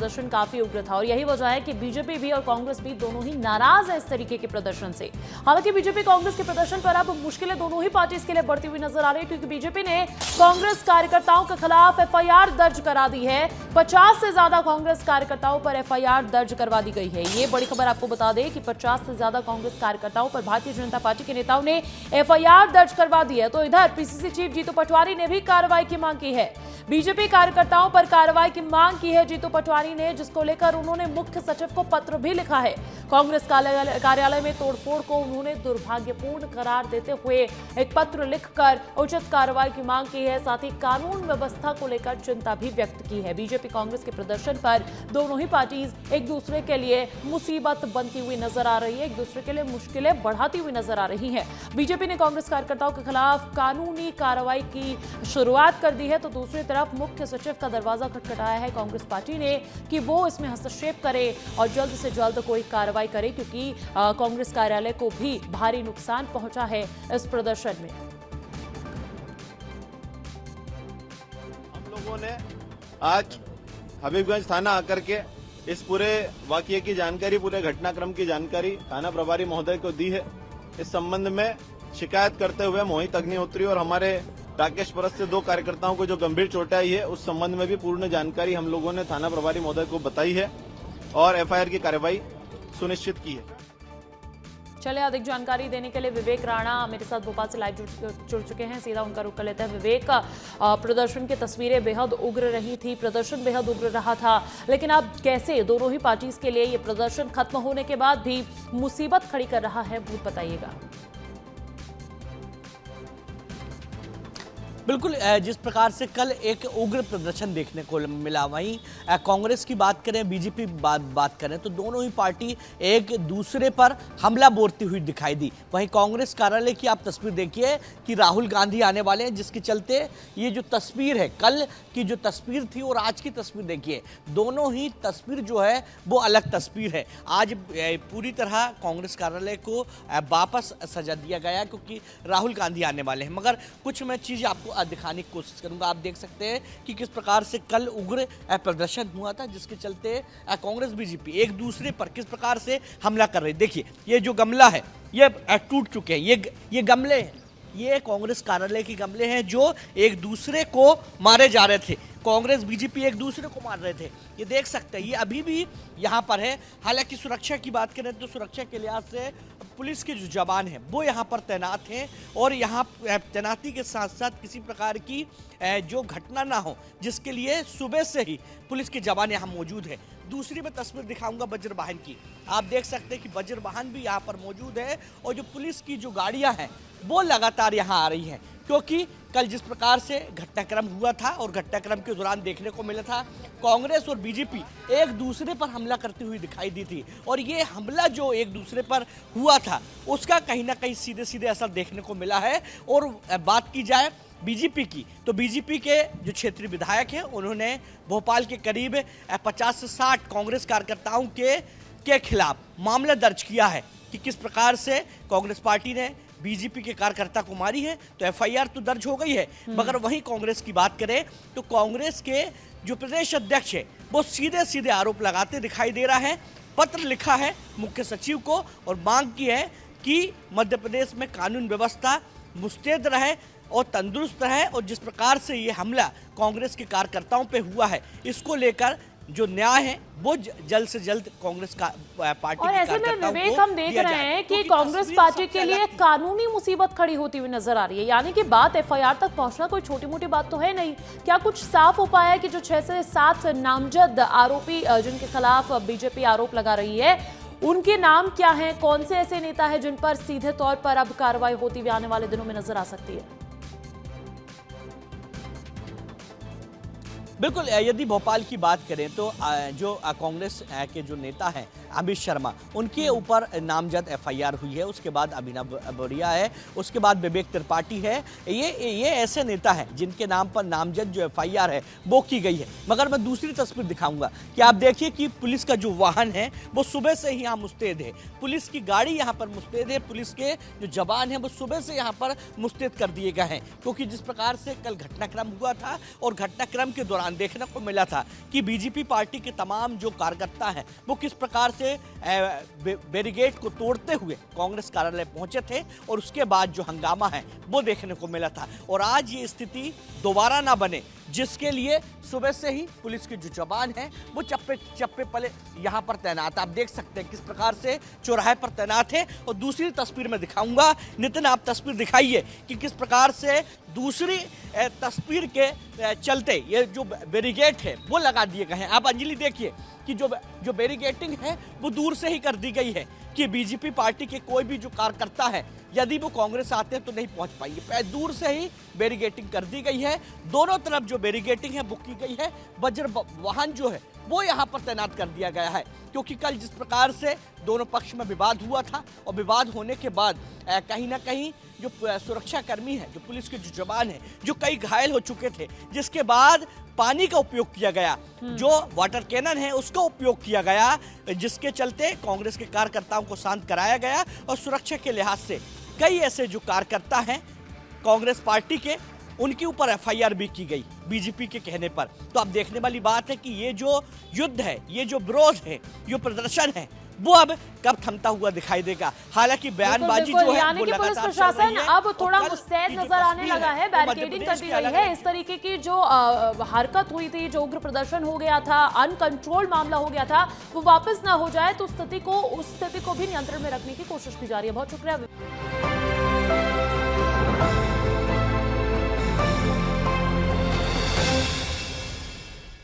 प्रदर्शन काफी उग्र था और यही वजह है कि बीजेपी भी और कांग्रेस भी दोनों ही नाराज है इस तरीके के प्रदर्शन से। हालांकि बीजेपी कांग्रेस के प्रदर्शन पर अब मुश्किलें दोनों ही पार्टी के लिए बढ़ती हुई नजर आ रही है, क्योंकि बीजेपी ने कांग्रेस कार्यकर्ताओं के खिलाफ एफआईआर दर्ज करा दी है। 50 से ज्यादा कांग्रेस कार्यकर्ताओं पर एफआईआर दर्ज करवा दी गई है। ये बड़ी खबर आपको बता दें कि 50 से ज्यादा कांग्रेस कार्यकर्ताओं पर भारतीय जनता पार्टी के नेताओं ने एफआईआर दर्ज करवा दी है। तो इधर पीसीसी चीफ जीतू पटवारी ने भी कार्रवाई की मांग की है। बीजेपी कार्यकर्ताओं पर कार्रवाई की मांग की है जीतू पटवारी ने, जिसको लेकर उन्होंने मुख्य सचिव को पत्र भी लिखा है। कांग्रेस कार्यालय में तोड़फोड़ को उन्होंने दुर्भाग्यपूर्ण करार देते हुए एक पत्र लिखकर उचित कार्रवाई की मांग की है। साथ ही कानून व्यवस्था को लेकर चिंता भी व्यक्त की है। बीजेपी कांग्रेस के प्रदर्शन पर दोनों ही पार्टीज एक दूसरे के लिए मुसीबत बनती हुई नजर आ रही है, एक दूसरे के लिए मुश्किलें बढ़ाती हुई नजर आ रही है। बीजेपी ने कांग्रेस कार्यकर्ताओं के खिलाफ कानूनी कार्रवाई की शुरुआत कर दी है, तो दूसरी तरफ मुख्य सचिव का दरवाजा खटखटाया है कांग्रेस पार्टी ने कि वो इसमें हस्तक्षेप करे और जल्द से जल्द कोई कार्रवाई करे, क्योंकि कांग्रेस कार्यालय को भी भारी नुकसान पहुंचा है इस प्रदर्शन में। हम लोगों ने आज हबीबगंज थाना आकर के इस पूरे वाकये की जानकारी, पूरे घटनाक्रम की जानकारी थाना प्रभारी महोदय को दी है। इस संबंध में शिकायत करते हुए मोहित अग्निहोत्री और हमारे राकेश परस से 2 कार्यकर्ताओं को जो गंभीर चोटें आई है, उस संबंध में भी पूर्ण जानकारी हम लोगों ने थाना प्रभारी महोदय को बताई है और एफआईआर की कार्रवाई सुनिश्चित की है। चलिए, अधिक जानकारी देने के लिए विवेक राणा मेरे साथ भोपाल से लाइव जुड़ चुके हैं। सीधा उनका रुख कर लेते हैं। विवेक, प्रदर्शन की तस्वीरें बेहद उग्र रही थी, प्रदर्शन बेहद उग्र रहा था, लेकिन अब कैसे दोनों ही पार्टीज के लिए ये प्रदर्शन खत्म होने के बाद भी मुसीबत खड़ी कर रहा है, वो बताइएगा। बिल्कुल, जिस प्रकार से कल एक उग्र प्रदर्शन देखने को मिला, वहीं कांग्रेस की बात करें, बीजेपी बात करें, तो दोनों ही पार्टी एक दूसरे पर हमला बोलती हुई दिखाई दी। वहीं कांग्रेस कार्यालय की आप तस्वीर देखिए कि राहुल गांधी आने वाले हैं, जिसके चलते ये जो तस्वीर है, कल की जो तस्वीर थी और आज की तस्वीर देखिए, दोनों ही तस्वीर जो है वो अलग तस्वीर है। आज पूरी तरह कांग्रेस कार्यालय को वापस सजा दिया गया क्योंकि राहुल गांधी आने वाले हैं, मगर कुछ मैं चीज़ें आपको दिखाने की कोशिश करूंगा। आप देख सकते हैं कि किस प्रकार से कल उग्र प्रदर्शन हुआ था, जिसके चलते कांग्रेस बीजेपी एक दूसरे पर किस प्रकार से हमला कर रही। देखिए, ये जो गमला है ये टूट चुके हैं, ये गमले हैं, ये कांग्रेस कार्यालय के गमले हैं जो एक दूसरे को मारे जा रहे थे। कांग्रेस बीजेपी एक दूसरे को मार रहे थे, ये देख सकते हैं, ये अभी भी यहाँ पर है। हालांकि सुरक्षा की बात करें तो सुरक्षा के लिहाज से पुलिस के जो जवान हैं वो यहाँ पर तैनात हैं और यहाँ तैनाती के साथ साथ किसी प्रकार की जो घटना ना हो, जिसके लिए सुबह से ही पुलिस के जवान यहाँ मौजूद है। दूसरी मैं तस्वीर दिखाऊंगा वज्र वाहन की। आप देख सकते हैं कि वज्र वाहन भी यहाँ पर मौजूद है और जो पुलिस की जो गाड़ियाँ हैं वो लगातार यहाँ आ रही हैं, क्योंकि कल जिस प्रकार से घटनाक्रम हुआ था और घटनाक्रम के दौरान देखने को मिला था, कांग्रेस और बीजेपी एक दूसरे पर हमला करती हुई दिखाई दी थी और ये हमला जो एक दूसरे पर हुआ था उसका कहीं ना कहीं सीधे सीधे असर देखने को मिला है। और बात की जाए बीजेपी की, तो बीजेपी के जो क्षेत्रीय विधायक हैं उन्होंने भोपाल के करीब 50 से 60 कांग्रेस कार्यकर्ताओं के खिलाफ मामला दर्ज किया है कि किस प्रकार से कांग्रेस पार्टी ने बीजेपी के कार्यकर्ता को मारी है। तो एफआईआर तो दर्ज हो गई है, मगर वहीं कांग्रेस की बात करें तो कांग्रेस के जो प्रदेश अध्यक्ष है वो सीधे सीधे आरोप लगाते दिखाई दे रहा है। पत्र लिखा है मुख्य सचिव को और मांग की है कि मध्य प्रदेश में कानून व्यवस्था मुस्तैद रहे और तंदुरुस्त रहे, और जिस प्रकार से ये हमला कांग्रेस के कार्यकर्ताओं पे हुआ है, इसको लेकर जो न्याय है वो जल्द से जल्द कांग्रेस का पार्टी और ऐसे में विवेक हम देख रहे हैं कि कांग्रेस पार्टी के लिए कानूनी मुसीबत खड़ी होती हुई नजर आ रही है। यानी कि बात एफआईआर तक पहुंचना कोई छोटी मोटी बात तो है नहीं। क्या कुछ साफ उपाय है कि जो 6 से 7 नामजद आरोपी जिनके खिलाफ बीजेपी आरोप लगा रही है, उनके नाम क्या हैं? कौन से ऐसे नेता हैं जिन पर सीधे तौर पर अब कार्रवाई होती हुई आने वाले दिनों में नजर आ सकती है? बिल्कुल, यदि भोपाल की बात करें तो जो कांग्रेस के जो नेता हैं अमित शर्मा, उनके ऊपर नामजद एफआईआर हुई है। उसके बाद अभिनव बोरिया है, उसके बाद विवेक त्रिपाठी है। ये ऐसे नेता हैं जिनके नाम पर नामजद जो एफआईआर है वो की गई है। मगर मैं दूसरी तस्वीर दिखाऊंगा कि आप देखिए कि पुलिस का जो वाहन है वो सुबह से ही यहाँ मुस्तैद है, पुलिस की गाड़ी यहाँ पर मुस्तैद है, पुलिस के जो जवान हैं वो सुबह से यहाँ पर मुस्तैद कर दिए गए हैं, क्योंकि जिस प्रकार से कल घटनाक्रम हुआ था और घटनाक्रम के दौरान दौरान देखने को मिला था कि बीजेपी पार्टी के तमाम जो कार्यकर्ता हैं वो किस प्रकार से बैरिकेड को तोड़ते हुए कांग्रेस कार्यालय पहुंचे थे और उसके बाद जो हंगामा है वो देखने को मिला था। और आज ये स्थिति दोबारा ना बने, जिसके लिए सुबह से ही पुलिस के जो जवान हैं वो चप्पे चप्पे पले यहाँ पर तैनात। आप देख सकते हैं किस प्रकार से चौराहे पर तैनात है। और दूसरी तस्वीर में दिखाऊंगा, नितिन आप तस्वीर दिखाइए कि किस प्रकार से दूसरी तस्वीर के चलते ये जो बैरिकेड है वो लगा दिए गए हैं। आप अंजलि देखिए कि जो बैरिकेडिंग है वो दूर से ही कर दी गई है कि बीजेपी पार्टी के कोई भी जो कार्यकर्ता है यदि वो कांग्रेस आते हैं तो नहीं पहुंच पाएंगे। दूर से ही बैरिकेडिंग कर दी गई है, दोनों तरफ जो बैरिकेडिंग है वो की गई है। वज्र वाहन जो है वो यहाँ पर तैनात कर दिया गया है, क्योंकि कल जिस प्रकार से दोनों पक्ष में विवाद हुआ था और विवाद होने के बाद कहीं ना कहीं जो सुरक्षा कर्मी है, जो पुलिस के जो जवान है, जो कई घायल हो चुके थे, जिसके बाद पानी का उपयोग किया गया, जो वाटर कैनन है उसका उपयोग किया गया, जिसके चलते कांग्रेस के कार्यकर्ताओं को शांत कराया गया। और सुरक्षा के लिहाज से कई ऐसे जो कार्यकर्ता हैं कांग्रेस पार्टी के, उनके ऊपर एफआईआर भी की गई बीजेपी के कहने पर। तो अब देखने वाली बात है कि ये जो युद्ध है, ये जो विरोध है, जो प्रदर्शन है, वो अब कब थमता हुआ दिखाई देगा। हालांकि बयानबाजी जो है यानी कि पुलिस प्रशासन अब थोड़ा मुस्तैद नजर आने लगा है, बैरिकेडिंग कर दी गई है। इस तरीके की जो हरकत हुई थी, जो उग्र प्रदर्शन हो गया था, अनकंट्रोल मामला हो गया था, वो वापस ना हो जाए तो उस स्थिति को भी नियंत्रण में रखने की कोशिश की जा रही है। बहुत शुक्रिया।